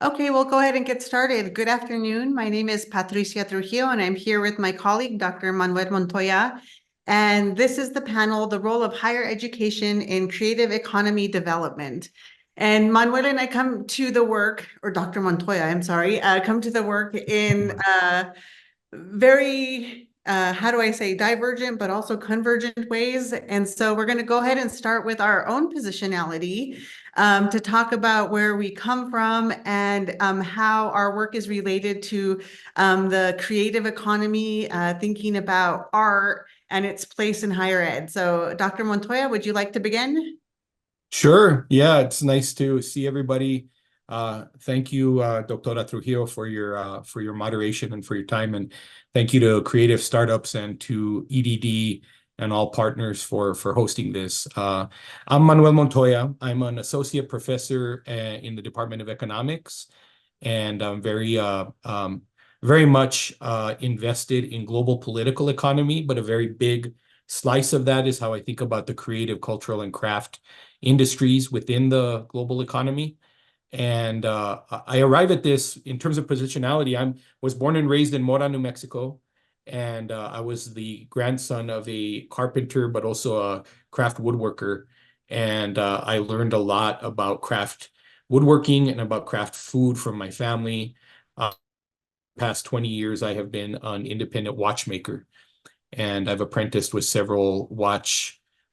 Okay, we'll go ahead and get started. Good afternoon. My name is Patricia Trujillo, and I'm here with my colleague, Dr. Manuel Montoya. And this is the panel, The Role of Higher Education in Creative Economy Development. And Manuel and I come to the work, or Dr. Montoya, I'm sorry, come to the work in very, how do I say, divergent, but also convergent ways. And so we're going to go ahead and start with our own positionality to talk about where we come from and how our work is related to the creative economy, thinking about art and its place in higher ed. So Dr. Montoya, would you like to begin? Sure. Yeah, it's nice to see everybody. Thank you, Doctora Trujillo, for your moderation and for your time, and thank you to Creative Startups and to EDD and all partners for hosting this. I'm Manuel Montoya. I'm an associate professor in the Department of Economics, and I'm very much invested in global political economy, but a very big slice of that is how I think about the creative, cultural, and craft industries within the global economy. And I arrive at this in terms of positionality. I was born and raised in Mora, New Mexico, and I was the grandson of a carpenter, but also a craft woodworker. And I learned a lot about craft woodworking and about craft food from my family. Past 20 years, I have been an independent watchmaker, and I've apprenticed with several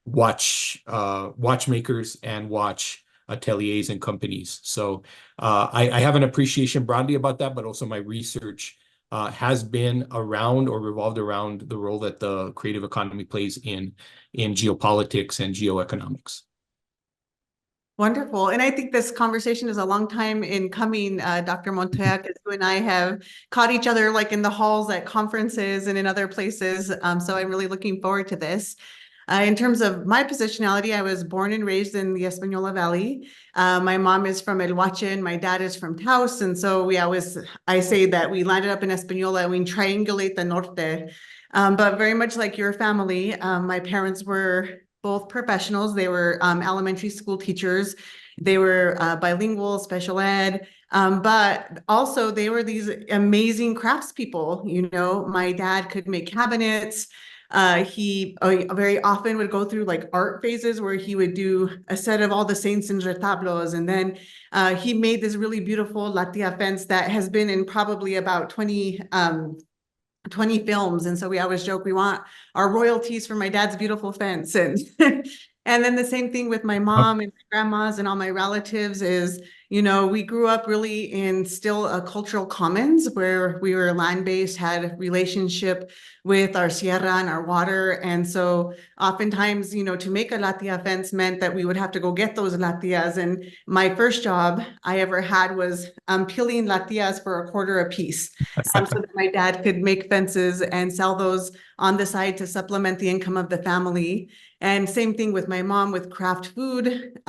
watchmakers and watch ateliers and companies. So I have an appreciation broadly about that, but also my research has been around or revolved around the role that the creative economy plays in geopolitics and geoeconomics. Wonderful. And I think this conversation is a long time in coming, Dr. Montoya, because you and I have caught each other like in the halls at conferences and in other places. So I'm really looking forward to this. In terms of my positionality, I was born and raised in the Española Valley. My mom is from El Huache and my dad is from Taos. And so I say that we landed up in Española and we triangulate the norte. But very much like your family, my parents were both professionals. They were elementary school teachers. They were bilingual, special ed, but also they were these amazing craftspeople. You know, my dad could make cabinets. He very often would go through like art phases where he would do a set of all the saints and retablos. And then he made this really beautiful latia fence that has been in probably about 20 films. And so we always joke, we want our royalties for my dad's beautiful fence. And and then the same thing with my mom and my grandmas and all my relatives is, you know, we grew up really in still a cultural commons where we were land-based, had relationship with our sierra and our water. And so oftentimes, you know, to make a latia fence meant that we would have to go get those latias. And my first job I ever had was peeling latias for a quarter a piece, so that my dad could make fences and sell those on the side to supplement the income of the family. And same thing with my mom with craft food.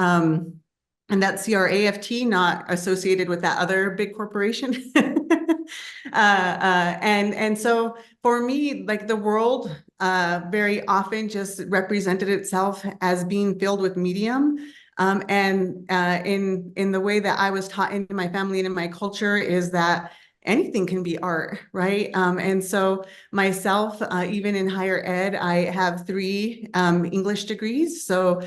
And that's CRAFT, not associated with that other big corporation. And so for me, like the world very often just represented itself as being filled with medium. And in the way that I was taught in my family and in my culture is that anything can be art, right? And so myself, even in higher ed, I have 3 English degrees. So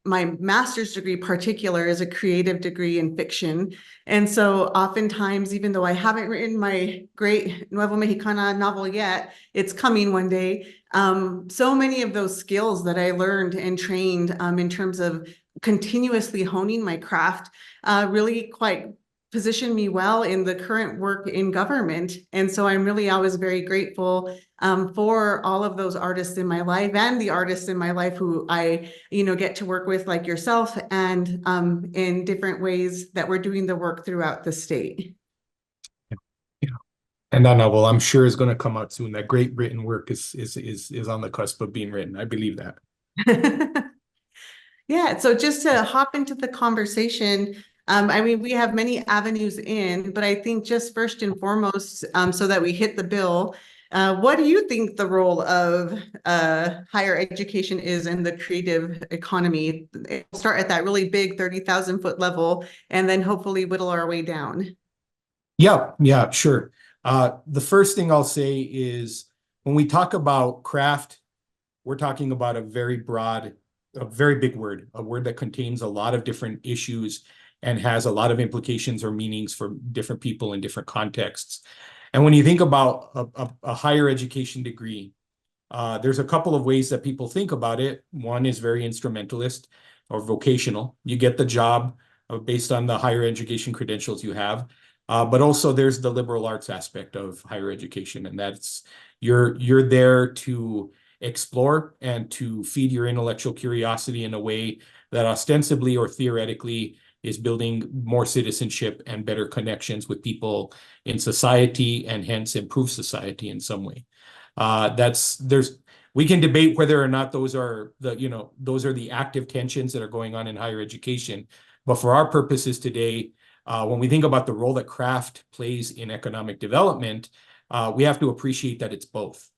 my master's degree particular is a creative degree in fiction. And so oftentimes, even though I haven't written my great Nuevo Mexicana novel yet, it's coming one day. So many of those skills that I learned and trained in terms of continuously honing my craft really quite positioned me well in the current work in government. And so I'm really always very grateful for all of those artists in my life and the artists in my life who I, you know, get to work with like yourself and in different ways that we're doing the work throughout the state. Yeah. And that novel, I'm sure, is going to come out soon. That great written work is on the cusp of being written. I believe that. Yeah, so just to hop into the conversation, I mean, we have many avenues in, but I think just first and foremost, so that we hit the bill, What do you think the role of higher education is in the creative economy? We'll start at that really big 30,000 foot level and then hopefully whittle our way down. Yeah, yeah, sure. The first thing I'll say is when we talk about craft, we're talking about a very broad, a very big word, a word that contains a lot of different issues and has a lot of implications or meanings for different people in different contexts. And when you think about a higher education degree, there's a couple of ways that people think about it. One is very instrumentalist or vocational. You get the job based on the higher education credentials you have. But also there's the liberal arts aspect of higher education, and that's you're there to explore and to feed your intellectual curiosity in a way that ostensibly or theoretically is building more citizenship and better connections with people in society and hence improve society in some way. We can debate whether or not those are the active tensions that are going on in higher education. But for our purposes today, when we think about the role that craft plays in economic development, we have to appreciate that it's both.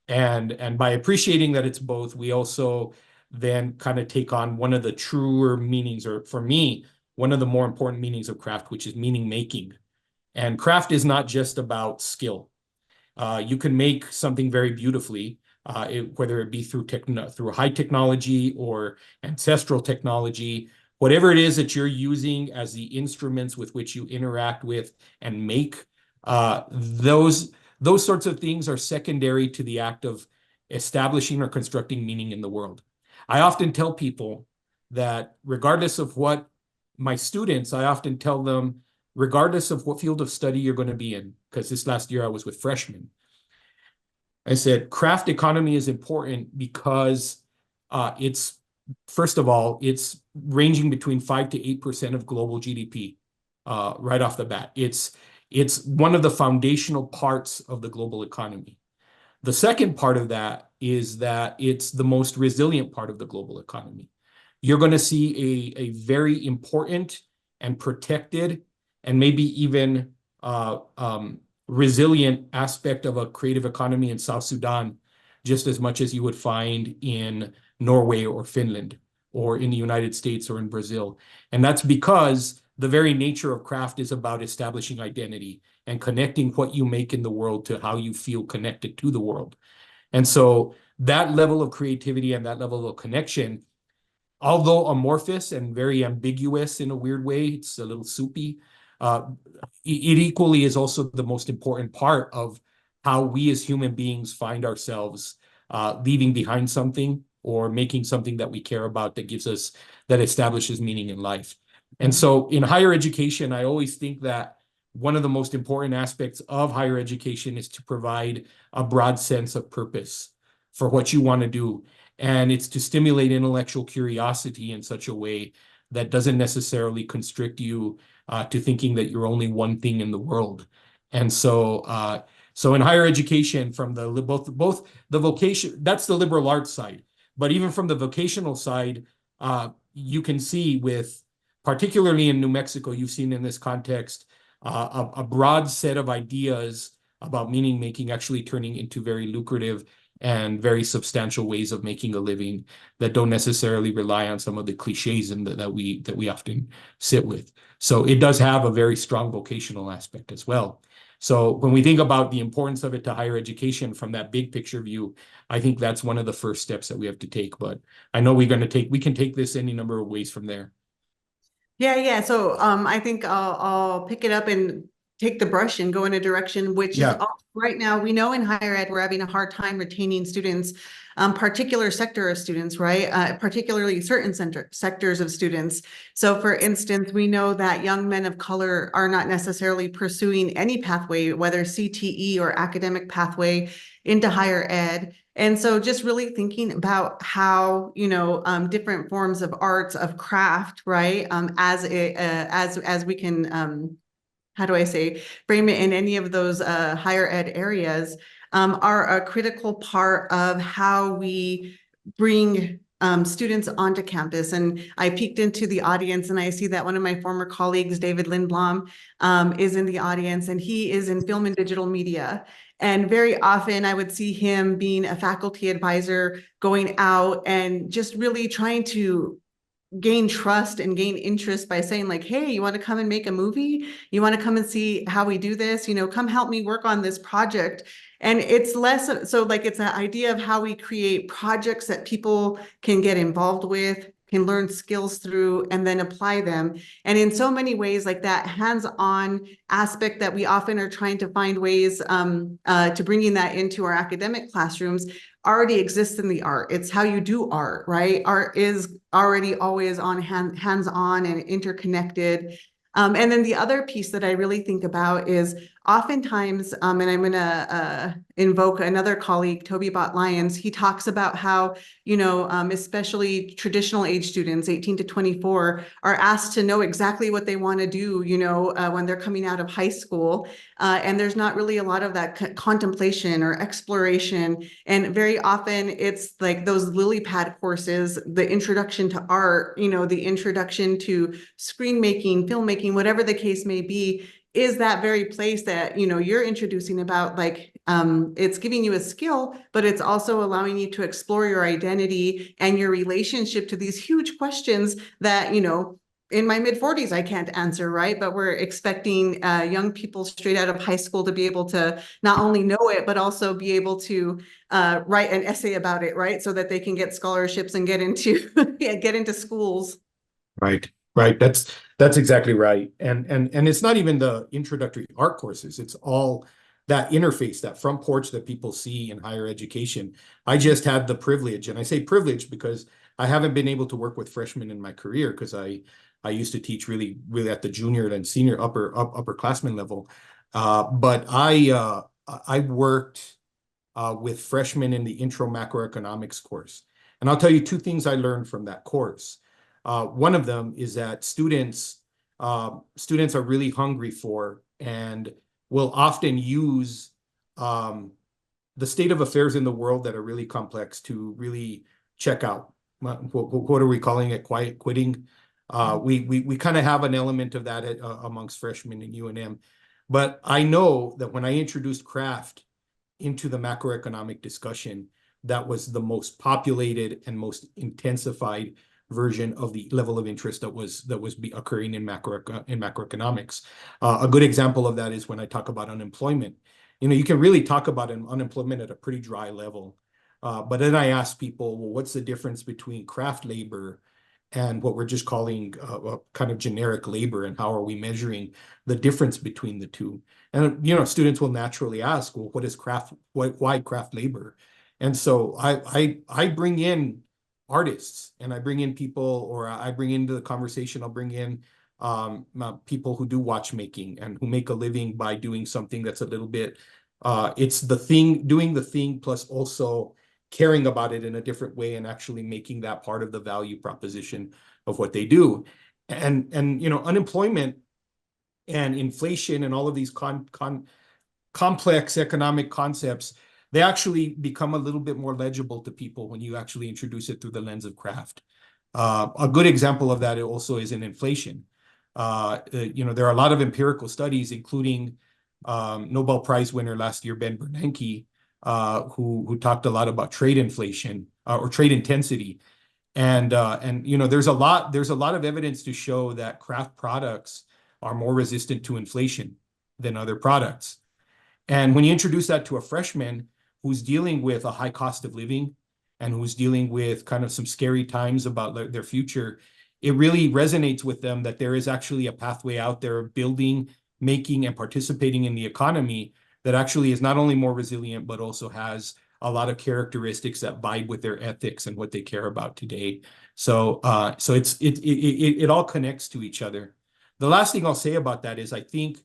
And by appreciating that it's both, we also then kind of take on one of the truer meanings, or for me, one of the more important meanings of craft, which is meaning making. And craft is not just about skill. You can make something very beautifully, whether it be through high technology or ancestral technology, whatever it is that you're using as the instruments with which you interact with and make, those sorts of things are secondary to the act of establishing or constructing meaning in the world. I often tell people that regardless of what my students, I often tell them, regardless of what field of study you're going to be in, because this last year I was with freshmen, I said craft economy is important because it's, first of all, it's ranging between 5 to 8% of global GDP right off the bat. It's one of the foundational parts of the global economy. The second part of that is that it's the most resilient part of the global economy. You're going to see a very important and protected and maybe even resilient aspect of a creative economy in South Sudan, just as much as you would find in Norway or Finland or in the United States or in Brazil. And that's because the very nature of craft is about establishing identity and connecting what you make in the world to how you feel connected to the world. And so that level of creativity and that level of connection, although amorphous and very ambiguous in a weird way, it's a little soupy, it equally is also the most important part of how we as human beings find ourselves leaving behind something or making something that we care about that establishes meaning in life. And so in higher education, I always think that one of the most important aspects of higher education is to provide a broad sense of purpose for what you want to do. And it's to stimulate intellectual curiosity in such a way that doesn't necessarily constrict you to thinking that you're only one thing in the world. And so, so in higher education, from both the vocation, that's the liberal arts side, but even from the vocational side, you can see particularly in New Mexico, you've seen in this context, a broad set of ideas about meaning making actually turning into very lucrative and very substantial ways of making a living that don't necessarily rely on some of the cliches that we often sit with. So it does have a very strong vocational aspect as well. So when we think about the importance of it to higher education from that big picture view, I think that's one of the first steps that we have to take. But I know we can take this any number of ways from there. Yeah. So I think I'll pick it up and take the brush and go in a direction which is Yeah. right now we know in higher ed we're having a hard time retaining students, particular sector of students, right? Particularly certain sectors of students. So for instance, we know that young men of color are not necessarily pursuing any pathway, whether CTE or academic pathway into higher ed. And so just really thinking about how, different forms of arts, of craft, right? As we can, how do I say, frame it in any of those higher ed areas, are a critical part of how we bring students onto campus. And I peeked into the audience and I see that one of my former colleagues, David Lindblom, is in the audience, and he is in film and digital media. And very often I would see him being a faculty advisor, going out and just really trying to gain trust and gain interest by saying like, hey, you want to come and make a movie? You want to come and see how we do this? Come help me work on this project. And it's less so like it's an idea of how we create projects that people can get involved with, can learn skills through, and then apply them. And in so many ways, like that hands-on aspect that we often are trying to find ways to bringing that into our academic classrooms already exists in the art. It's how you do art, right? Art is already always on hands-on and interconnected. And then the other piece that I really think about is oftentimes, and I'm going to invoke another colleague, Toby Bott Lyons. He talks about how, especially traditional age students, 18 to 24, are asked to know exactly what they want to do, when they're coming out of high school. And there's not really a lot of that contemplation or exploration. And very often it's like those lily pad courses, the introduction to art, the introduction to screen making, filmmaking, whatever the case may be, is that very place that you're introducing about like it's giving you a skill, but it's also allowing you to explore your identity and your relationship to these huge questions that in my mid-40s I can't answer, right? But we're expecting young people straight out of high school to be able to not only know it, but also be able to write an essay about it, right? So that they can get scholarships and get into get into schools. Right, right. That's exactly right. And it's not even the introductory art courses. It's all that interface, that front porch that people see in higher education. I just had the privilege, and I say privilege because I haven't been able to work with freshmen in my career because I used to teach really at the junior and senior upperclassmen level. But I worked with freshmen in the intro macroeconomics course. And I'll tell you two things I learned from that course. One of them is that students are really hungry for and will often use the state of affairs in the world that are really complex to really check out. What are we calling it? Quiet quitting. We kind of have an element of that amongst freshmen in UNM. But I know that when I introduced craft into the macroeconomic discussion, that was the most populated and most intensified version of the level of interest that was occurring in macroeconomics. A good example of that is when I talk about unemployment. You can really talk about unemployment at a pretty dry level. But then I ask people, well, what's the difference between craft labor and what we're just calling kind of generic labor, and how are we measuring the difference between the two? And students will naturally ask, well, what is craft? Why craft labor? And so I bring in artists, and I bring in people, or I bring into the conversation, I'll bring in people who do watchmaking and who make a living by doing something that's a little bit, it's the thing, doing the thing, plus also caring about it in a different way and actually making that part of the value proposition of what they do. And unemployment and inflation and all of these complex economic concepts, they actually become a little bit more legible to people when you actually introduce it through the lens of craft. A good example of that also is in inflation. There are a lot of empirical studies, including Nobel Prize winner last year, Ben Bernanke, who talked a lot about trade inflation or trade intensity. And there's a lot of evidence to show that craft products are more resistant to inflation than other products. And when you introduce that to a freshman who's dealing with a high cost of living and who's dealing with kind of some scary times about their future, it really resonates with them that there is actually a pathway out there of building, making, and participating in the economy that actually is not only more resilient, but also has a lot of characteristics that vibe with their ethics and what they care about today. So it all connects to each other. The last thing I'll say about that is I think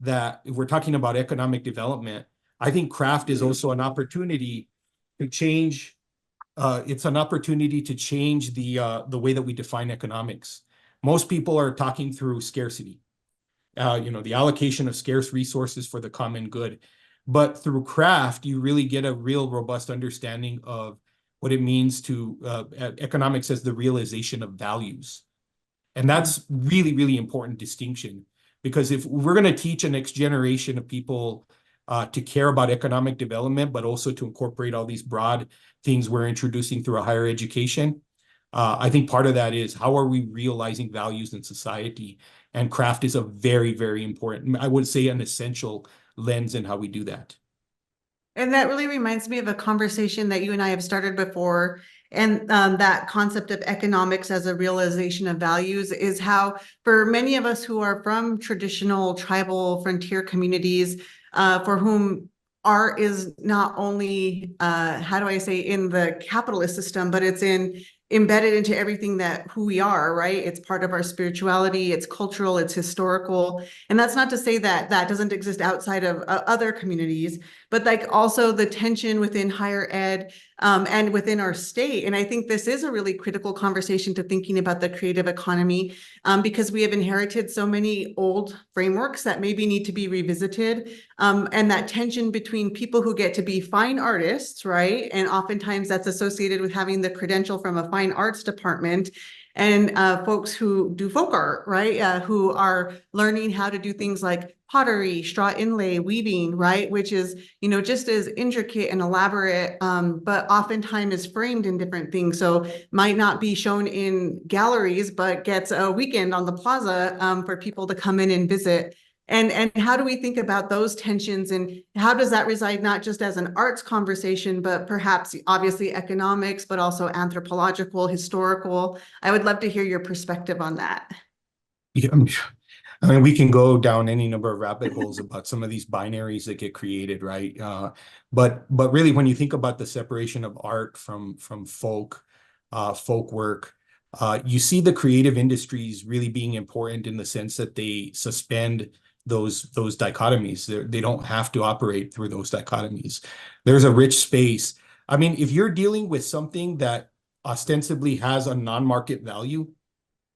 that if we're talking about economic development, I think craft is also an opportunity to change. It's an opportunity to change the way that we define economics. Most people are talking through scarcity, the allocation of scarce resources for the common good. But through craft, you really get a real robust understanding of what it means to economics as the realization of values. And that's really, really important distinction, because if we're going to teach a next generation of people to care about economic development, but also to incorporate all these broad things we're introducing through a higher education. I think part of that is how are we realizing values in society? And craft is a very, very important, I would say, an essential lens in how we do that. And that really reminds me of a conversation that you and I have started before. And that concept of economics as a realization of values is how, for many of us who are from traditional tribal frontier communities, for whom art is not only, how do I say, in the capitalist system, but it's embedded into everything that who we are, right? It's part of our spirituality, it's cultural, it's historical. And that's not to say that that doesn't exist outside of other communities, but like also the tension within higher ed and within our state. And I think this is a really critical conversation to thinking about the creative economy because we have inherited so many old frameworks that maybe need to be revisited. And that tension between people who get to be fine artists, right? And oftentimes that's associated with having the credential from a fine arts department, and folks who do folk art, right? Who are learning how to do things like pottery, straw inlay, weaving, right? Which is, just as intricate and elaborate, but oftentimes is framed in different things. So might not be shown in galleries, but gets a weekend on the plaza for people to come in and visit. And how do we think about those tensions, and how does that reside not just as an arts conversation, but perhaps obviously economics, but also anthropological, historical? I would love to hear your perspective on that. Yeah, I mean, we can go down any number of rabbit holes about some of these binaries that get created, right? But really, when you think about the separation of art from folk work, you see the creative industries really being important in the sense that they suspend those dichotomies. They don't have to operate through those dichotomies. There's a rich space. I mean, if you're dealing with something that ostensibly has a non-market value,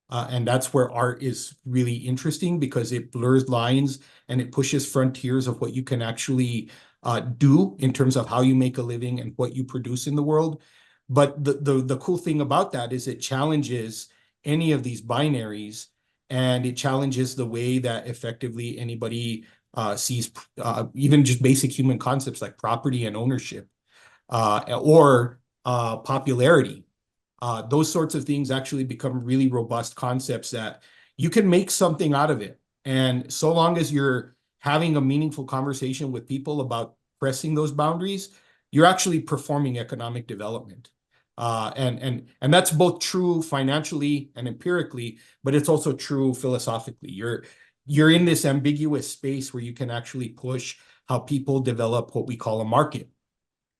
and that's where art is really interesting because it blurs lines and it pushes frontiers of what you can actually do in terms of how you make a living and what you produce in the world. But the cool thing about that is it challenges any of these binaries, and it challenges the way that effectively anybody sees even just basic human concepts like property and ownership or popularity. Those sorts of things actually become really robust concepts that you can make something out of it. And so long as you're having a meaningful conversation with people about pressing those boundaries, you're actually performing economic development. And that's both true financially and empirically, but it's also true philosophically. You're in this ambiguous space where you can actually push how people develop what we call a market.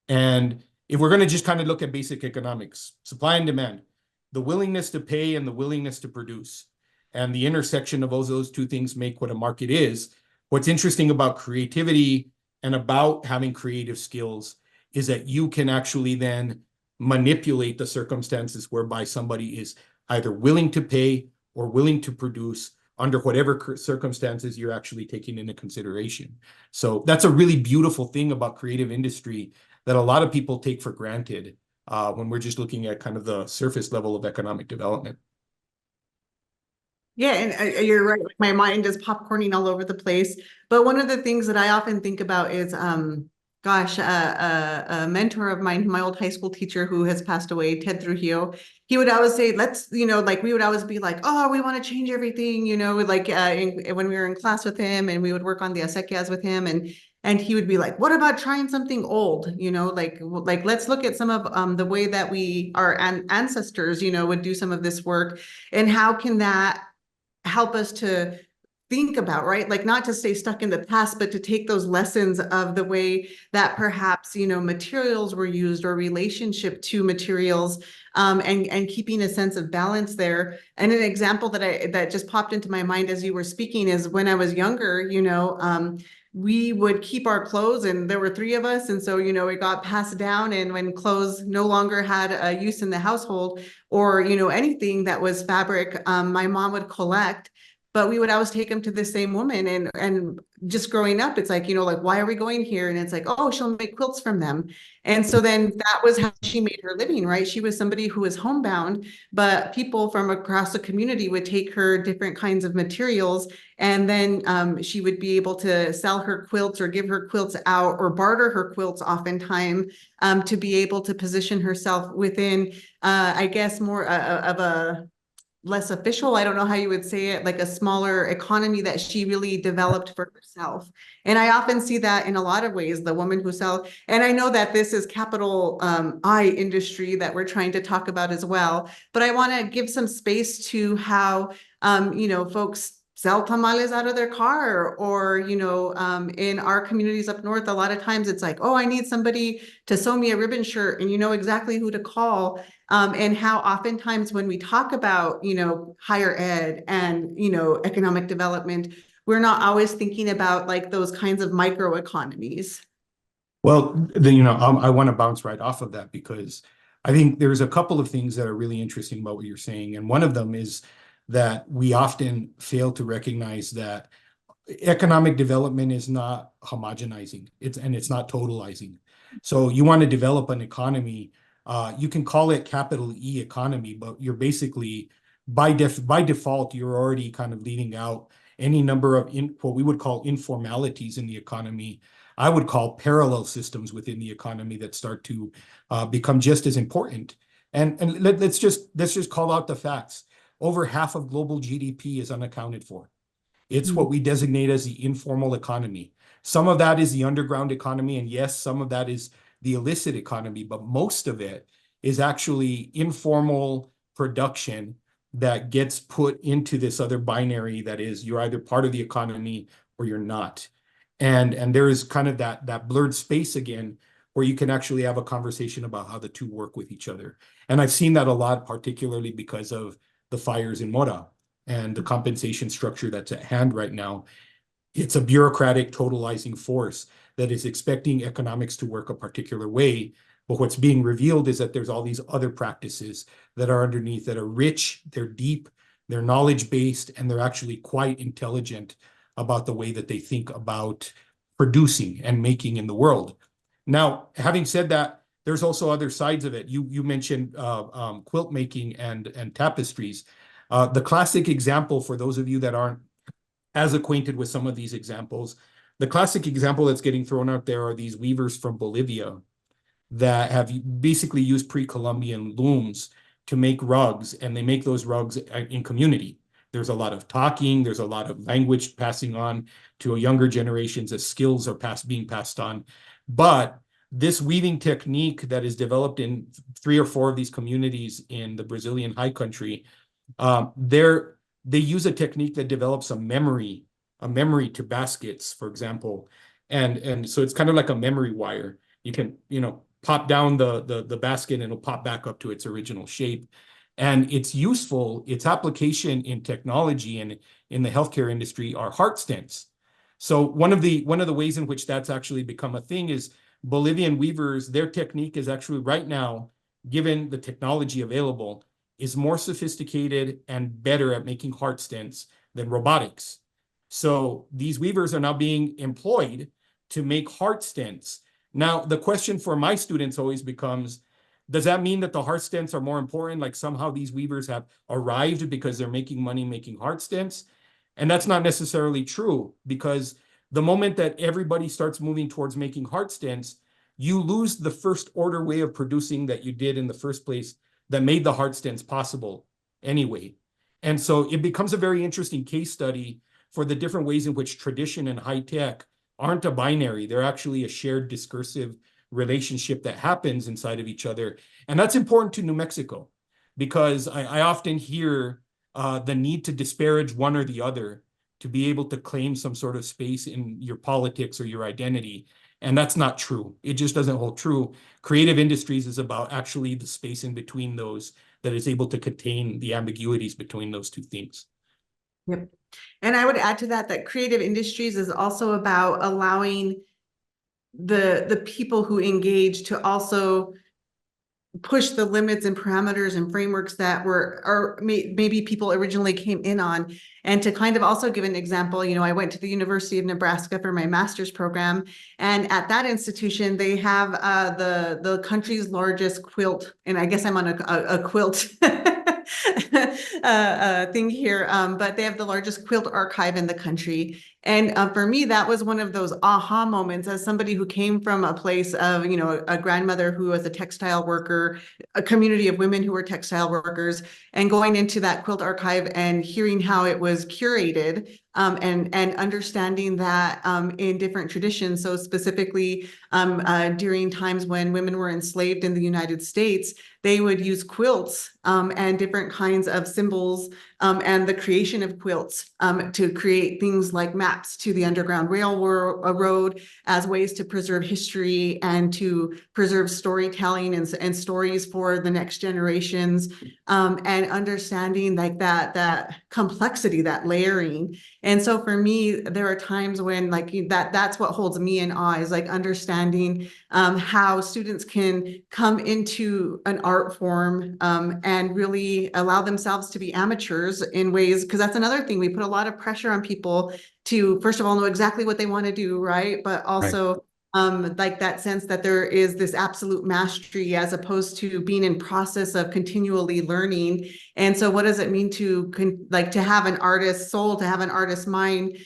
And if we're going to just kind of look at basic economics, supply and demand, the willingness to pay and the willingness to produce, and the intersection of those two things make what a market is. What's interesting about creativity and about having creative skills is that you can actually then manipulate the circumstances whereby somebody is either willing to pay or willing to produce under whatever circumstances you're actually taking into consideration. So that's a really beautiful thing about creative industry that a lot of people take for granted when we're just looking at kind of the surface level of economic development. Yeah, and you're right. My mind is popcorning all over the place. But one of the things that I often think about is, a mentor of mine, my old high school teacher who has passed away, Ted Trujillo, he would always say, let's, like we would always be like, oh, we want to change everything, like when we were in class with him and we would work on the acequias with him, and he would be like, what about trying something old? Like let's look at some of the way that our ancestors, would do some of this work, and how can that help us to think about, right? Like not to stay stuck in the past, but to take those lessons of the way that perhaps, materials were used or relationship to materials, and keeping a sense of balance there. And an example that just popped into my mind as you were speaking is when I was younger, we would keep our clothes, and there were three of us. And so, it got passed down. And when clothes no longer had a use in the household, or, anything that was fabric, my mom would collect. but we would always take them to the same woman. And just growing up, it's like, like, why are we going here? And it's like, oh, she'll make quilts from them. And so then that was how she made her living, right? She was somebody who was homebound, but people from across the community would take her different kinds of materials, and then she would be able to sell her quilts or give her quilts out or barter her quilts oftentimes, to be able to position herself within, I guess, more of a less official, I don't know how you would say it, like a smaller economy that she really developed for herself. And I often see that in a lot of ways, the woman who sells, and I know that this is capital I industry that we're trying to talk about as well, but I want to give some space to how, folks sell tamales out of their car, or, in our communities up north, a lot of times it's like, oh, I need somebody to sew me a ribbon shirt, and you know exactly who to call. And how oftentimes when we talk about, higher ed and, economic development, we're not always thinking about like those kinds of micro economies. Well, I want to bounce right off of that because I think there's a couple of things that are really interesting about what you're saying. And one of them is that we often fail to recognize that economic development is not homogenizing. It's not totalizing. So you want to develop an economy, you can call it capital E economy, but you're basically by default, you're already kind of leaving out any number of what we would call informalities in the economy. I would call parallel systems within the economy that start to become just as important. And let's just call out the facts. Over half of global GDP is unaccounted for. It's what we designate as the informal economy. Some of that is the underground economy, and yes, some of that is the illicit economy, but most of it is actually informal production that gets put into this other binary that is you're either part of the economy or you're not. And there is kind of that blurred space again where you can actually have a conversation about how the two work with each other. And I've seen that a lot, particularly because of the fires in Mora and the compensation structure that's at hand right now. It's a bureaucratic totalizing force that is expecting economics to work a particular way. But what's being revealed is that there's all these other practices that are underneath that are rich, they're deep, they're knowledge-based, and they're actually quite intelligent about the way that they think about producing and making in the world. Now, having said that, there's also other sides of it. You mentioned quilt making and tapestries. The classic example for those of you that aren't as acquainted with some of these examples, the classic example that's getting thrown out there are these weavers from Bolivia that have basically used pre-Columbian looms to make rugs, and they make those rugs in community. There's a lot of talking, there's a lot of language passing on to younger generations as skills are being passed on. But this weaving technique that is developed in 3 or 4 of these communities in the Brazilian high country, they use a technique that develops a memory to baskets, for example. And so it's kind of like a memory wire. You can, pop down the basket and it'll pop back up to its original shape. And it's useful, its application in technology and in the healthcare industry are heart stents. So one of the ways in which that's actually become a thing is Bolivian weavers, their technique is actually right now, given the technology available, is more sophisticated and better at making heart stents than robotics. So these weavers are now being employed to make heart stents. Now, the question for my students always becomes, does that mean that the heart stents are more important? Like somehow these weavers have arrived because they're making money making heart stents? And that's not necessarily true, because the moment that everybody starts moving towards making heart stents, you lose the first order way of producing that you did in the first place that made the heart stents possible anyway. And so it becomes a very interesting case study for the different ways in which tradition and high tech aren't a binary. They're actually a shared discursive relationship that happens inside of each other. And that's important to New Mexico, because I often hear the need to disparage one or the other to be able to claim some sort of space in your politics or your identity. And that's not true. It just doesn't hold true. Creative industries is about actually the space in between those that is able to contain the ambiguities between those two things. Yep. And I would add to that creative industries is also about allowing the people who engage to also push the limits and parameters and frameworks that were, or maybe people originally came in on. And to kind of also give an example, I went to the University of Nebraska for my master's program, and at that institution, they have the country's largest quilt, and I guess I'm on a quilt thing here, but they have the largest quilt archive in the country. And for me, that was one of those aha moments as somebody who came from a place of, a grandmother who was a textile worker, a community of women who were textile workers, and going into that quilt archive and hearing how it was curated, and understanding that in different traditions. So specifically during times when women were enslaved in the United States, they would use quilts and different kinds of symbols, and the creation of quilts to create things like maps to the Underground Railroad as ways to preserve history and to preserve storytelling and stories for the next generations, and understanding like that complexity, that layering. And so for me, there are times when like that's what holds me in awe, is like understanding how students can come into an art form and really allow themselves to be amateurs in ways, because that's another thing. We put a lot of pressure on people to, first of all, know exactly what they want to do, right? But also like that sense that there is this absolute mastery as opposed to being in process of continually learning. And so what does it mean to to have an artist's soul, to have an artist's mind,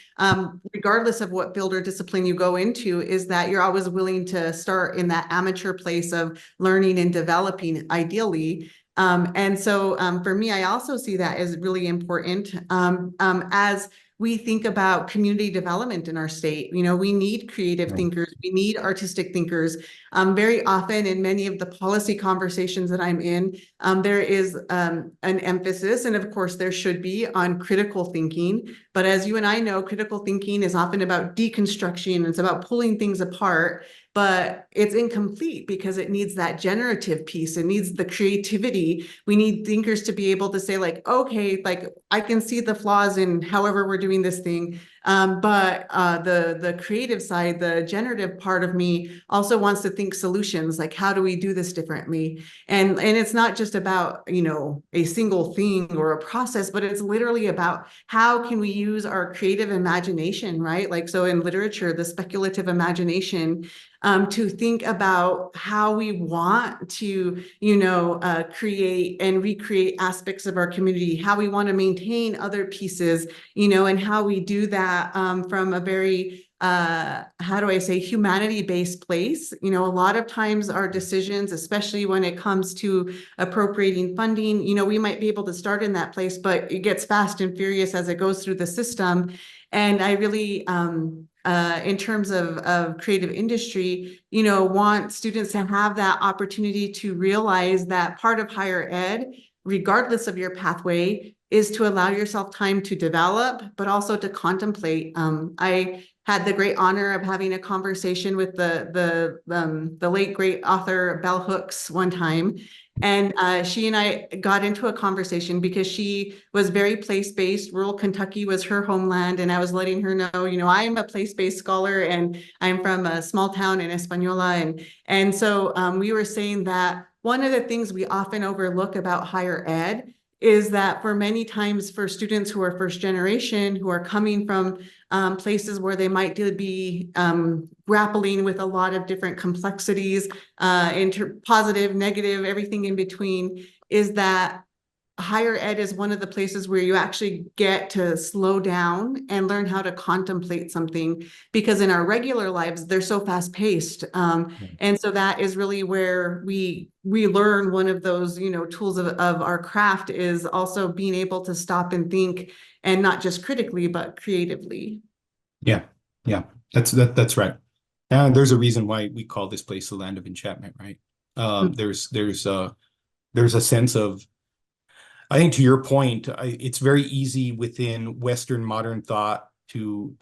regardless of what field or discipline you go into, is that you're always willing to start in that amateur place of learning and developing, ideally. And so for me, I also see that as really important as we think about community development in our state. We need creative thinkers, we need artistic thinkers. Very often in many of the policy conversations that I'm in, there is an emphasis, and of course there should be, on critical thinking. But as you and I know, critical thinking is often about deconstruction. It's about pulling things apart, but it's incomplete because it needs that generative piece. It needs the creativity. We need thinkers to be able to say like, okay, like I can see the flaws in however we're doing this thing. But the creative side, the generative part of me also wants to think solutions, like how do we do this differently? And it's not just about, a single thing or a process, but it's literally about how can we use our creative imagination, right? Like, so in literature, the speculative imagination, to think about how we want to, create and recreate aspects of our community, how we want to maintain other pieces, and how we do that from a very how do I say, humanity-based place. A lot of times our decisions, especially when it comes to appropriating funding, we might be able to start in that place, but it gets fast and furious as it goes through the system. And I really, in terms of creative industry, want students to have that opportunity to realize that part of higher ed, regardless of your pathway, is to allow yourself time to develop, but also to contemplate. I had the great honor of having a conversation with the late great author Bell Hooks one time. And she and I got into a conversation because she was very place-based. Rural Kentucky was her homeland. And I was letting her know, I'm a place-based scholar and I'm from a small town in Española. And so we were saying that one of the things we often overlook about higher ed is that for many times for students who are first generation, who are coming from places where they might be grappling with a lot of different complexities, positive, negative, everything in between, is that higher ed is one of the places where you actually get to slow down and learn how to contemplate something, because in our regular lives, they're so fast paced. And so that is really where we learn one of those, tools of our craft, is also being able to stop and think, and not just critically, but creatively. Yeah. That's right. And there's a reason why we call this place the land of enchantment, right? There's a sense of, I think, to your point, it's very easy within Western modern thought to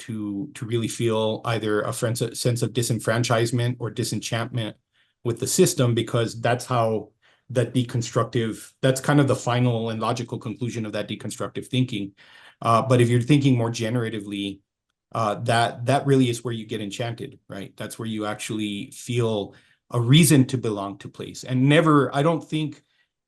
really feel either a sense of disenfranchisement or disenchantment with the system, because that's how that's kind of the final and logical conclusion of that deconstructive thinking. But if you're thinking more generatively, that really is where you get enchanted, right? That's where you actually feel a reason to belong to place. And never, I don't think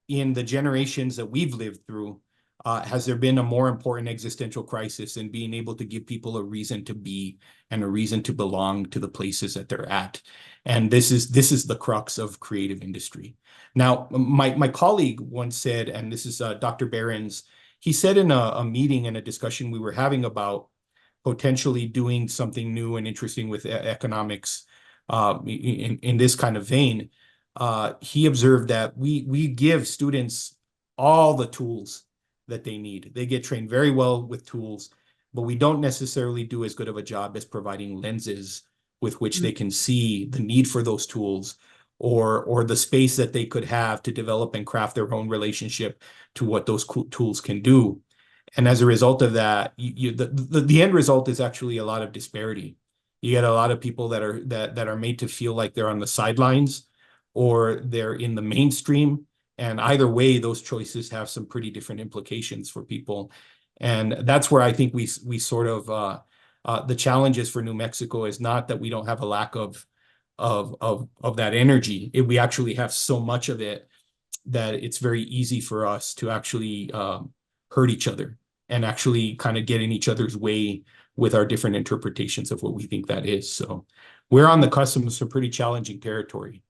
in the generations that we've lived through, has there been a more important existential crisis in being able to give people a reason to be and a reason to belong to the places that they're at. And this is the crux of creative industry. Now, my colleague once said, and this is Dr. Behrens, he said in a meeting and a discussion we were having about potentially doing something new and interesting with economics in this kind of vein, he observed that we give students all the tools that they need. They get trained very well with tools, but we don't necessarily do as good of a job as providing lenses with which they can see the need for those tools, or the space that they could have to develop and craft their own relationship to what those tools can do. And as a result of that, the end result is actually a lot of disparity. You get a lot of people that are made to feel like they're on the sidelines or they're in the mainstream. And either way, those choices have some pretty different implications for people. And that's where I think we sort of the challenges for New Mexico is not that we don't have a lack of that energy. We actually have so much of it that it's very easy for us to actually hurt each other and actually kind of get in each other's way with our different interpretations of what we think that is. So we're on the cusp of some pretty challenging territory.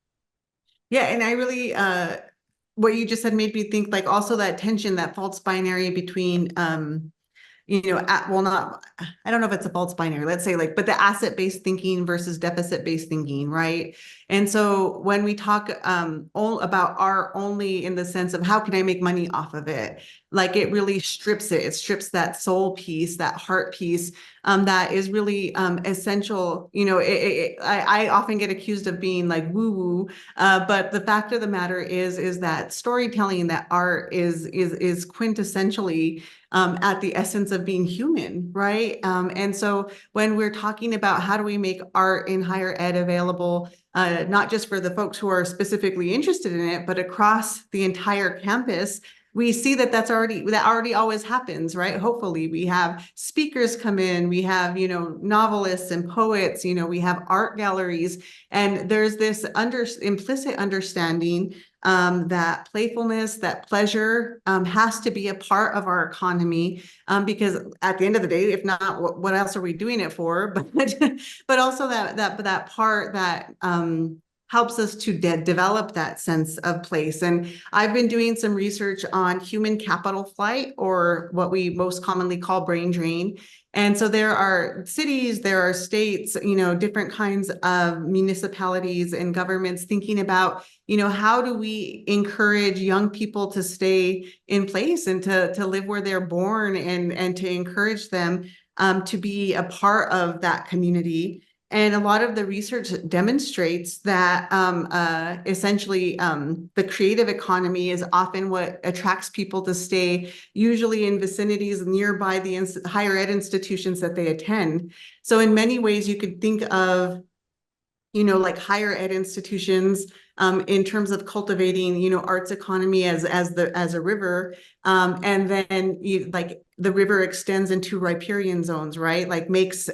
Yeah, and I really what you just said made me think like also that tension, that false binary between well, not, I don't know if it's a false binary, let's say like, but the asset-based thinking versus deficit-based thinking, right? And so when we talk about art only in the sense of how can I make money off of it, like it really strips it. It strips that soul piece, that heart piece, that is really essential. I often get accused of being like woo-woo, but the fact of the matter is that storytelling, that art is quintessentially at the essence of being human, right? And so when we're talking about how do we make art in higher ed available, not just for the folks who are specifically interested in it, but across the entire campus, we see that that already always happens, right? Hopefully we have speakers come in, we have, novelists and poets, we have art galleries, and there's this implicit understanding that playfulness, that pleasure has to be a part of our economy, because at the end of the day, if not, what else are we doing it for? But also that part that helps us to develop that sense of place. And I've been doing some research on human capital flight, or what we most commonly call brain drain. And so there are cities, there are states, different kinds of municipalities and governments thinking about, how do we encourage young people to stay in place and to live where they're born, and to encourage them to be a part of that community. And a lot of the research demonstrates that essentially the creative economy is often what attracts people to stay, usually in vicinities nearby the higher ed institutions that they attend. So in many ways, you could think of, like higher ed institutions in terms of cultivating, arts economy as a river, and then like the river extends into riparian zones, right? Like makes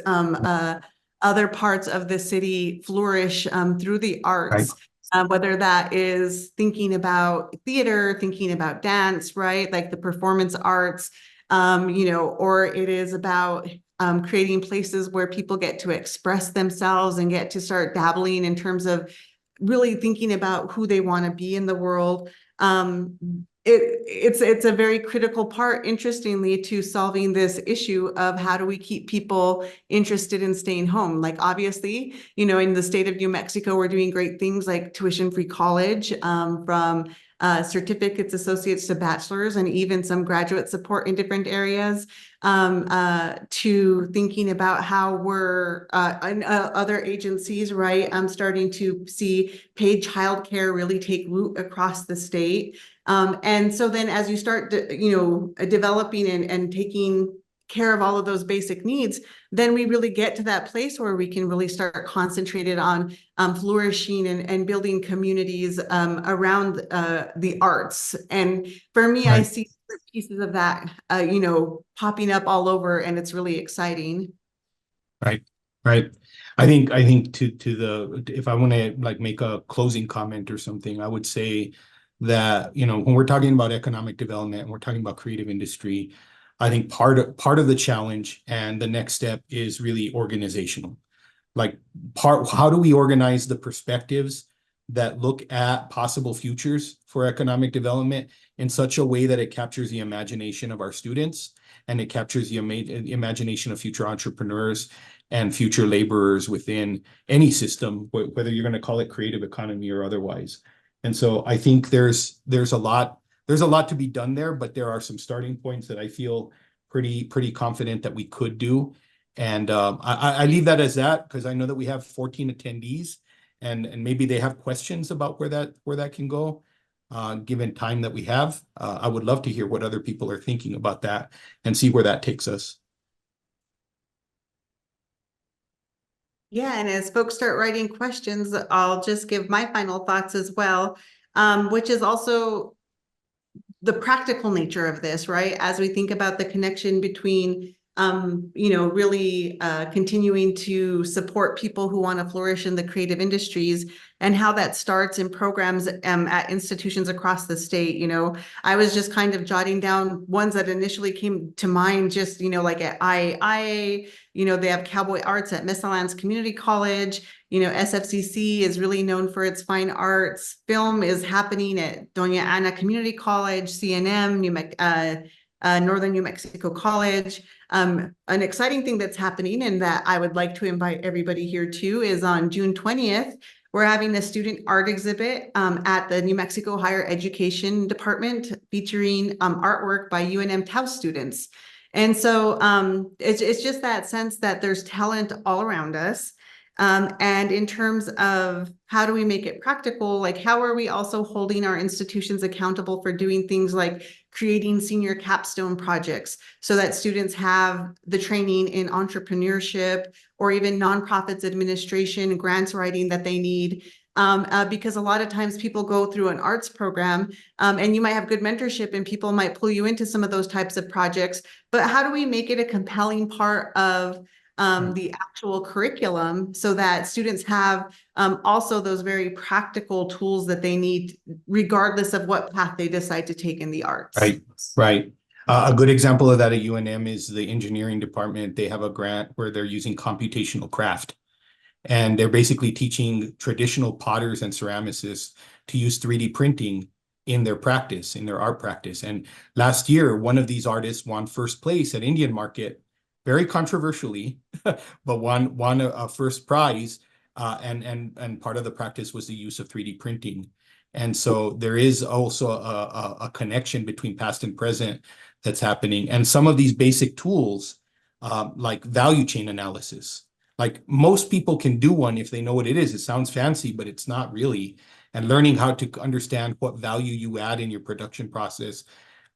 other parts of the city flourish through the Right. arts, whether that is thinking about theater, thinking about dance, right? Like the performance arts, or it is about creating places where people get to express themselves and get to start dabbling in terms of really thinking about who they want to be in the world. It's a very critical part, interestingly, to solving this issue of how do we keep people interested in staying home. Like obviously, in the state of New Mexico, we're doing great things like tuition-free college, from certificates, associates to bachelors, and even some graduate support in different areas, to thinking about how we're in other agencies, right? I'm starting to see paid childcare really take root across the state. And so then as you start, developing and taking care of all of those basic needs, then we really get to that place where we can really start concentrated on flourishing and building communities around the arts. And for me, I Right. see pieces of that, popping up all over, and it's really exciting. Right. Right. I think to the, if I want to like make a closing comment or something, I would say that, when we're talking about economic development and we're talking about creative industry, I think part of the challenge and the next step is really organizational. Like how do we organize the perspectives that look at possible futures for economic development in such a way that it captures the imagination of our students and it captures the imagination of future entrepreneurs and future laborers within any system, whether you're going to call it creative economy or otherwise. And so I think there's a lot to be done there, but there are some starting points that I feel pretty confident that we could do. And I leave that as that because I know that we have 14 attendees, and maybe they have questions about where that can go. Given time that we have, I would love to hear what other people are thinking about that and see where that takes us. Yeah, and as folks start writing questions, I'll just give my final thoughts as well, which is also the practical nature of this, right? As we think about the connection between, really continuing to support people who want to flourish in the creative industries and how that starts in programs at institutions across the state. I was just kind of jotting down ones that initially came to mind, just, like at IAIA, they have Cowboy Arts at Mesa Community College. SFCC is really known for its fine arts. Film is happening at Doña Ana Community College, CNM, Northern New Mexico College. An exciting thing that's happening and that I would like to invite everybody here to is on June 20th, we're having a student art exhibit at the New Mexico Higher Education Department featuring artwork by UNM Taos students. And so it's just that sense that there's talent all around us. And in terms of how do we make it practical, like how are we also holding our institutions accountable for doing things like creating senior capstone projects so that students have the training in entrepreneurship or even nonprofits administration, grants writing that they need. Because a lot of times people go through an arts program and you might have good mentorship and people might pull you into some of those types of projects. But how do we make it a compelling part of the actual curriculum so that students have also those very practical tools that they need regardless of what path they decide to take in the arts? Right. A good example of that at UNM is the engineering department. They have a grant where they're using computational craft. And they're basically teaching traditional potters and ceramicists to use 3D printing in their practice, in their art practice. And last year, one of these artists won first place at Indian Market, very controversially, but won a first prize. And part of the practice was the use of 3D printing. And so there is also a connection between past and present that's happening. And some of these basic tools, like value chain analysis, like most people can do one if they know what it is. It sounds fancy, but it's not really. And learning how to understand what value you add in your production process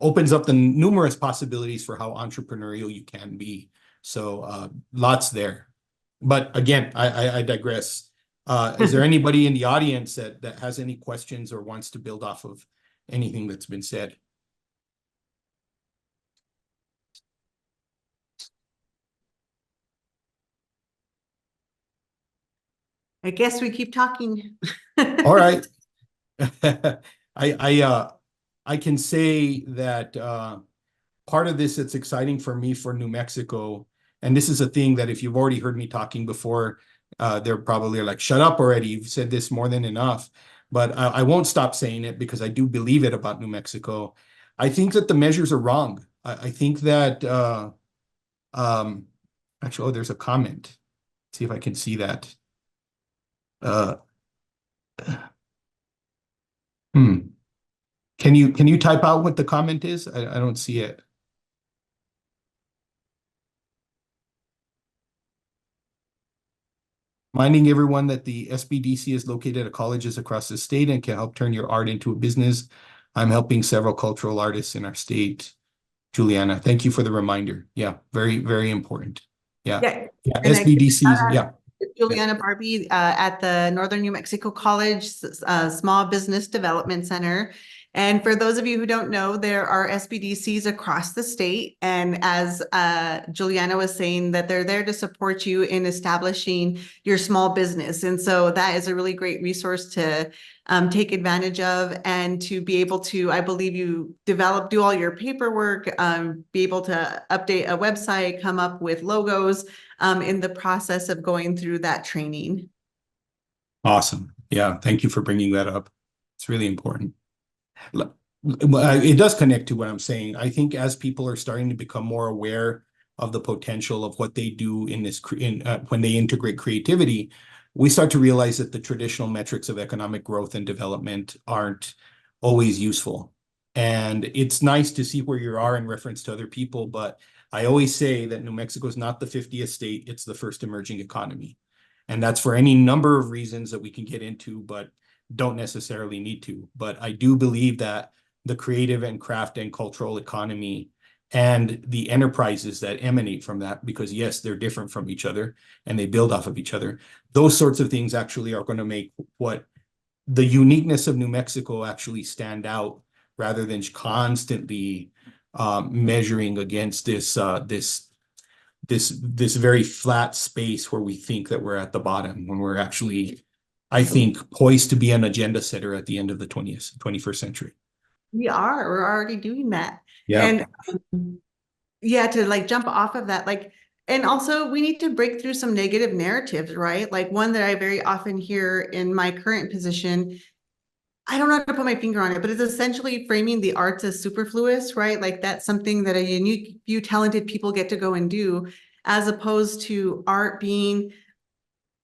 opens up the numerous possibilities for how entrepreneurial you can be. So lots there. But again, I digress. Is there anybody in the audience that has any questions or wants to build off of anything that's been said? I guess we keep talking. All right. I can say that part of this that's exciting for me for New Mexico, and this is a thing that if you've already heard me talking before, they're probably like, shut up already. You've said this more than enough. But I won't stop saying it because I do believe it about New Mexico. I think that the measures are wrong. I think that actually, oh, there's a comment. Let's see if I can see that. Uh, hmm. Can you type out what the comment is? I don't see it. Reminding everyone that the SBDC is located at colleges across the state and can help turn your art into a business. I'm helping several cultural artists in our state. Juliana, thank you for the reminder. Yeah, very, very important. Yeah. Yeah, SBDCs, yeah. Juliana Barbie at the Northern New Mexico College Small Business Development Center. And for those of you who don't know, there are SBDCs across the state. And as Juliana was saying, that they're there to support you in establishing your small business. And so that is a really great resource to take advantage of, and to be able to, I believe you do all your paperwork, be able to update a website, come up with logos in the process of going through that training. Awesome. Yeah, thank you for bringing that up. It's really important. It does connect to what I'm saying. I think as people are starting to become more aware of the potential of what they do in this, when they integrate creativity, we start to realize that the traditional metrics of economic growth and development aren't always useful. And it's nice to see where you are in reference to other people, but I always say that New Mexico is not the 50th state, it's the first emerging economy. And that's for any number of reasons that we can get into, but don't necessarily need to. But I do believe that the creative and craft and cultural economy and the enterprises that emanate from that, because yes, they're different from each other and they build off of each other. Those sorts of things actually are going to make what the uniqueness of New Mexico actually stand out, rather than constantly measuring against this very flat space where we think that we're at the bottom, when we're actually, I think, poised to be an agenda setter at the end of the 21st century. We're already doing that. Yeah. And yeah, to like jump off of that, like, and also we need to break through some negative narratives, right? Like one that I very often hear in my current position, I don't know how to put my finger on it, but it's essentially framing the arts as superfluous, right? Like that's something that a unique few talented people get to go and do, as opposed to art being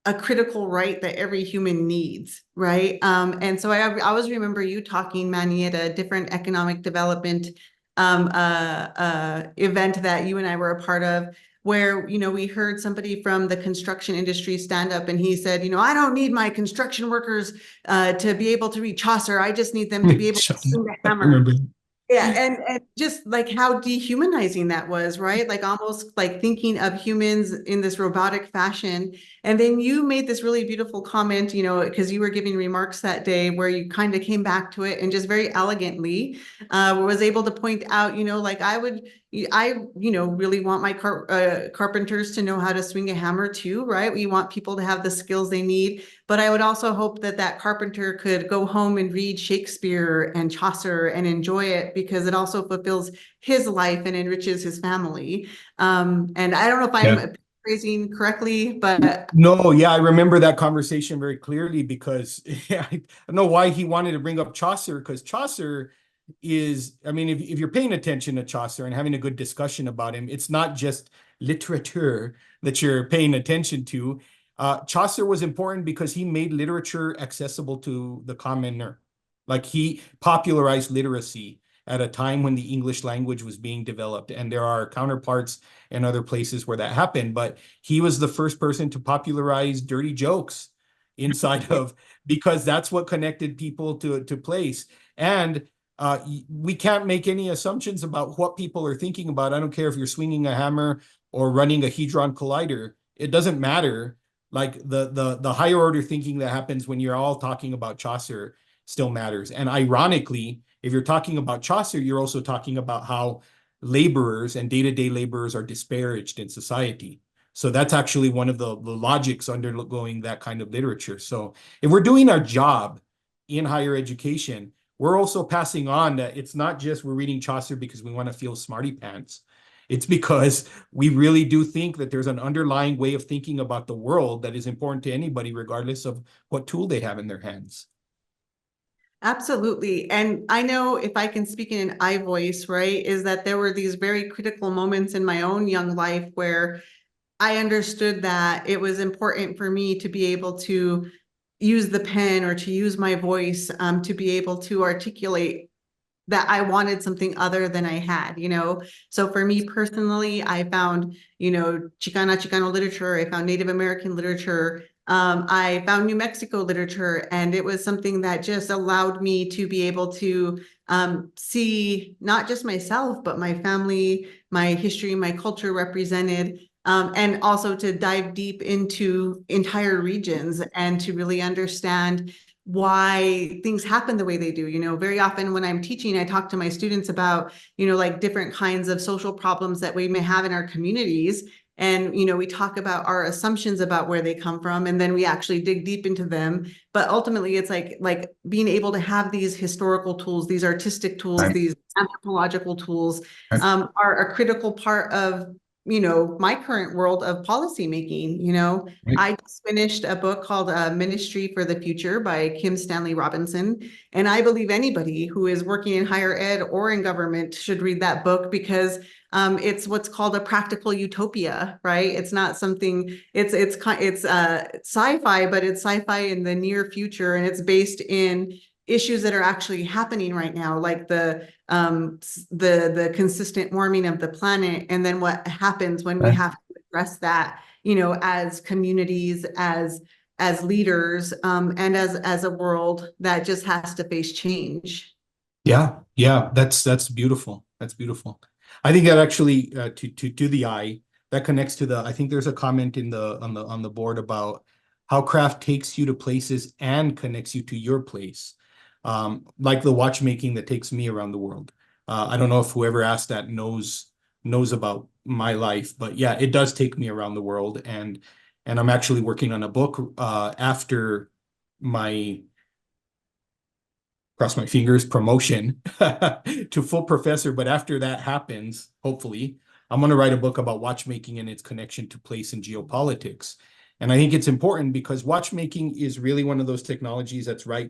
a critical right that every human needs, right? And so I always remember you talking, Manny, at a different economic development event that you and I were a part of, where, you know, we heard somebody from the construction industry stand up and he said, you know, I don't need my construction workers to be able to read Chaucer. I just need them to be able to swing the I hammer. remember. Yeah, and just like how dehumanizing that was, right? Like almost like thinking of humans in this robotic fashion. And then you made this really beautiful comment, you know, because you were giving remarks that day where you kind of came back to it and just very elegantly was able to point out, you know, like you know, really want my carpenters to know how to swing a hammer too, right? We want people to have the skills they need. But I would also hope that that carpenter could go home and read Shakespeare and Chaucer and enjoy it, because it also fulfills his life and enriches his family. And I don't know if Yeah. I'm phrasing correctly, but No, yeah, I remember that conversation very clearly, because yeah, I don't know why he wanted to bring up Chaucer, because Chaucer is, I mean, if you're paying attention to Chaucer and having a good discussion about him, it's not just literature that you're paying attention to. Chaucer was important because he made literature accessible to the commoner. Like he popularized literacy at a time when the English language was being developed. And there are counterparts in other places where that happened. But he was the first person to popularize dirty jokes inside of, because that's what connected people to place. And we can't make any assumptions about what people are thinking about. I don't care if you're swinging a hammer or running a Hadron Collider. It doesn't matter. Like the higher order thinking that happens when you're all talking about Chaucer still matters. And ironically, if you're talking about Chaucer, you're also talking about how laborers and day-to-day laborers are disparaged in society. So that's actually one of the logics undergoing that kind of literature. So if we're doing our job in higher education, we're also passing on that it's not just we're reading Chaucer because we want to feel smarty pants. It's because we really do think that there's an underlying way of thinking about the world that is important to anybody, regardless of what tool they have in their hands. absolutely. And I know, if I can speak in an I voice, right, is that there were these very critical moments in my own young life where I understood that it was important for me to be able to use the pen or to use my voice to be able to articulate that I wanted something other than I had, you know? So for me personally, I found, you know, Chicano literature, I found Native American literature, I found New Mexico literature, and it was something that just allowed me to be able to see not just myself, but my family, my history, my culture represented, and also to dive deep into entire regions and to really understand why things happen the way they do. Very often when I'm teaching, I talk to my students about, like different kinds of social problems that we may have in our communities. And, we talk about our assumptions about where they come from, and then we actually dig deep into them. But ultimately, it's like being able to have these historical tools, these artistic tools, Right. these anthropological tools, Right. are a critical part of, my current world of policy making. Right. I just finished a book called Ministry for the Future by Kim Stanley Robinson. And I believe anybody who is working in higher ed or in government should read that book, because it's what's called a practical utopia, right? It's not something, it's sci-fi, but it's sci-fi in the near future, and it's based in issues that are actually happening right now, like the consistent warming of the planet, and then what happens when we Right. have to address that, as communities, as leaders, and as a world that just has to face change. Yeah, yeah, that's beautiful. That's beautiful. I think that actually to the eye, that connects to the, I think there's a comment in the on the board about how craft takes you to places and connects you to your place. Like the watchmaking that takes me around the world. I don't know if whoever asked that knows about my life, but yeah, it does take me around the world, and I'm actually working on a book after my, cross my fingers, promotion to full professor. But after that happens, hopefully, I'm going to write a book about watchmaking and its connection to place in geopolitics. And I think it's important because watchmaking is really one of those technologies that's right.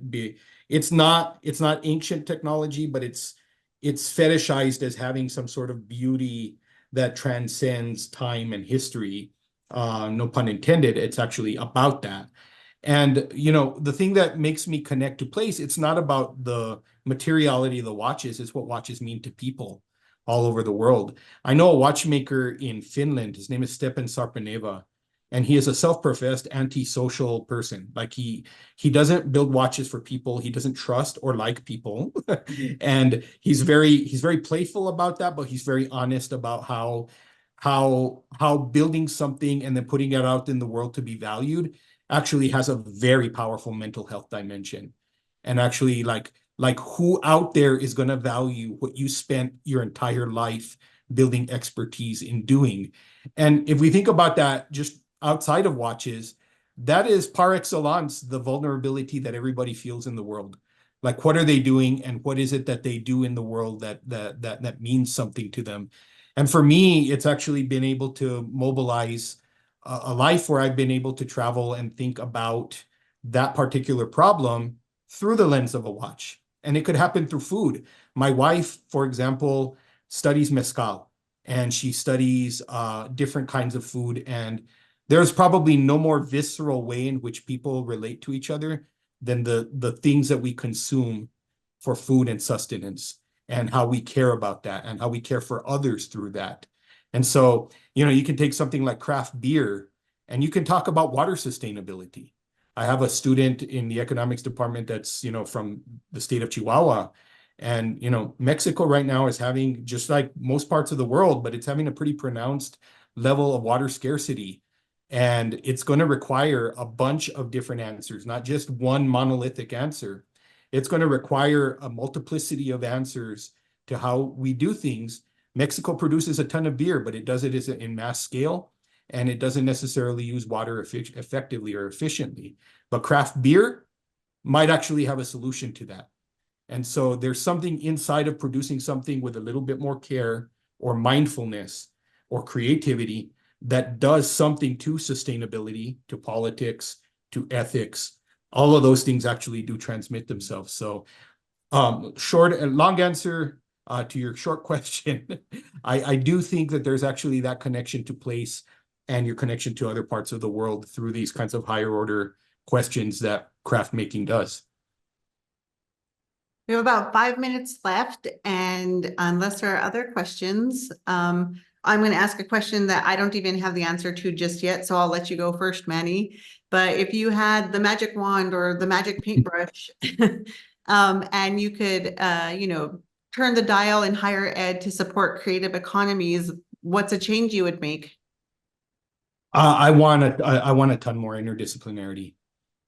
It's not ancient technology, but it's fetishized as having some sort of beauty that transcends time and history. No pun intended. It's actually about that. And, the thing that makes me connect to place, it's not about the materiality of the watches, it's what watches mean to people all over the world. I know a watchmaker in Finland, his name is Stepan Sarpaneva, and he is a self-professed antisocial person. Like he doesn't build watches for people, he doesn't trust or like people. And he's very playful about that, but he's very honest about how building something and then putting it out in the world to be valued actually has a very powerful mental health dimension. And actually, like who out there is going to value what you spent your entire life building expertise in doing? And if we think about that just outside of watches, that is par excellence the vulnerability that everybody feels in the world. Like, what are they doing, and what is it that they do in the world that means something to them? And for me, it's actually been able to mobilize a life where I've been able to travel and think about that particular problem through the lens of a watch. And it could happen through food. My wife, for example, studies mezcal, and she studies different kinds of food. And there's probably no more visceral way in which people relate to each other than the things that we consume for food and sustenance, and how we care about that and how we care for others through that. And so, you can take something like craft beer and you can talk about water sustainability. I have a student in the economics department that's, from the state of Chihuahua. And, Mexico right now is having, just like most parts of the world, but it's having a pretty pronounced level of water scarcity. And it's going to require a bunch of different answers, not just one monolithic answer. It's going to require a multiplicity of answers to how we do things. Mexico produces a ton of beer, but it does it in mass scale, and it doesn't necessarily use water effectively or efficiently. But craft beer might actually have a solution to that. And so there's something inside of producing something with a little bit more care or mindfulness or creativity that does something to sustainability, to politics, to ethics. All of those things actually do transmit themselves. So short and long answer to your short question. I do think that there's actually that connection to place and your connection to other parts of the world through these kinds of higher order questions that craft making does. We have about 5 minutes left, and unless there are other questions, I'm going to ask a question that I don't even have the answer to just yet, so I'll let you go first, Manny. But if you had the magic wand or the magic paintbrush, and you could, turn the dial in higher ed to support creative economies, what's a change you would make? I want a ton more interdisciplinarity.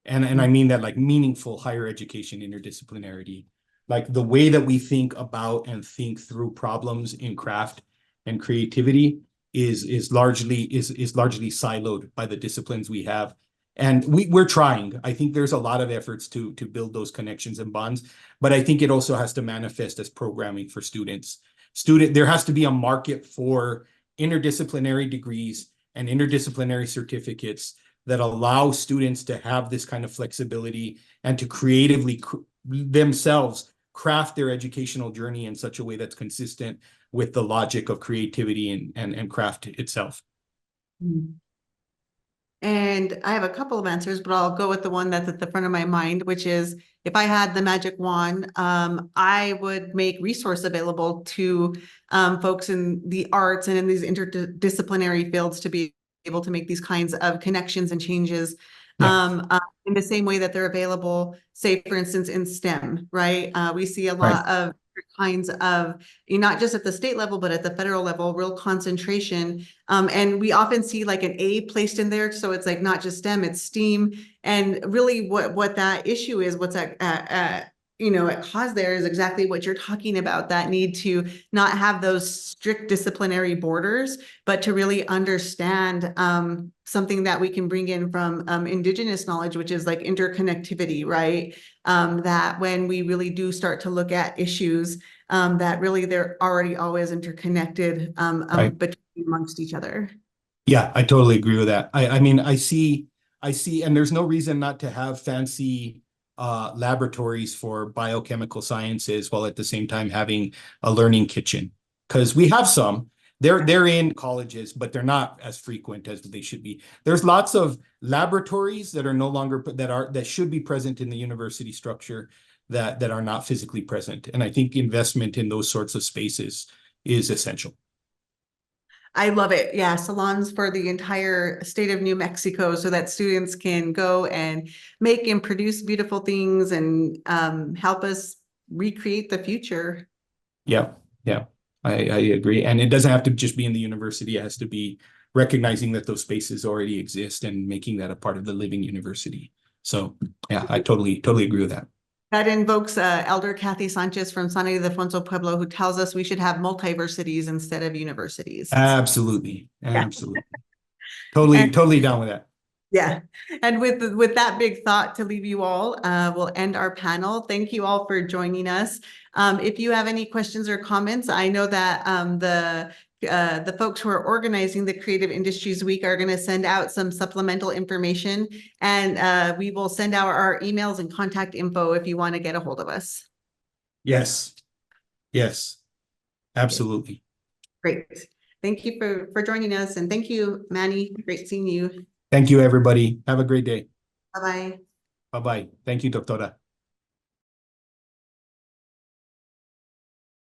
And I mean that like meaningful higher education interdisciplinarity, like the way that we think about and think through problems in craft and creativity is largely siloed by the disciplines we have. And we're trying. I think there's a lot of efforts to build those connections and bonds, but I think it also has to manifest as programming for students. There has to be a market for interdisciplinary degrees and interdisciplinary certificates that allow students to have this kind of flexibility and to creatively themselves craft their educational journey in such a way that's consistent with the logic of creativity and craft itself. And I have a couple of answers, but I'll go with the one that's at the front of my mind, which is if I had the magic wand, I would make resource available to folks in the arts and in these interdisciplinary fields to be able to make these kinds of connections and changes in the same way that they're available, say, for instance, in STEM, right? We see a lot of kinds of, not just at the state level, but at the federal level, real concentration. And we often see like an A placed in there. So it's like not just STEM, it's STEAM. And really what that issue is, what's at cause there is exactly what you're talking about, that need to not have those strict disciplinary borders, but to really understand something that we can bring in from indigenous knowledge, which is like interconnectivity, right? That when we really do start to look at issues, that really they're already always interconnected between amongst each other. Yeah, I totally agree with that. I mean, I see, and there's no reason not to have fancy laboratories for biochemical sciences while at the same time having a learning kitchen, because we have some. They're in colleges, but they're not as frequent as they should be. There's lots of laboratories that are no longer that should be present in the university structure that are not physically present. And I think investment in those sorts of spaces is essential. I love it. Yeah, salons for the entire state of New Mexico so that students can go and make and produce beautiful things and help us recreate the future. Yeah, yeah, I agree. And it doesn't have to just be in the university. It has to be recognizing that those spaces already exist and making that a part of the living university. So yeah, I totally agree with that. That invokes Elder Kathy Sanchez from San Ildefonso Pueblo, who tells us we should have multiversities instead of universities. Absolutely. Absolutely. Yeah. Totally down with that. Yeah. And with that big thought to leave you all, we'll end our panel. Thank you all for joining us. If you have any questions or comments, I know that the folks who are organizing the Creative Industries Week are going to send out some supplemental information, and we will send out our emails and contact info if you want to get a hold of us. Yes. Yes. Absolutely. Great. Thank you for joining us, and thank you, Manny. Great seeing you. Thank you, everybody. Have a great day. Bye-bye. Bye-bye. Thank you, Doctora.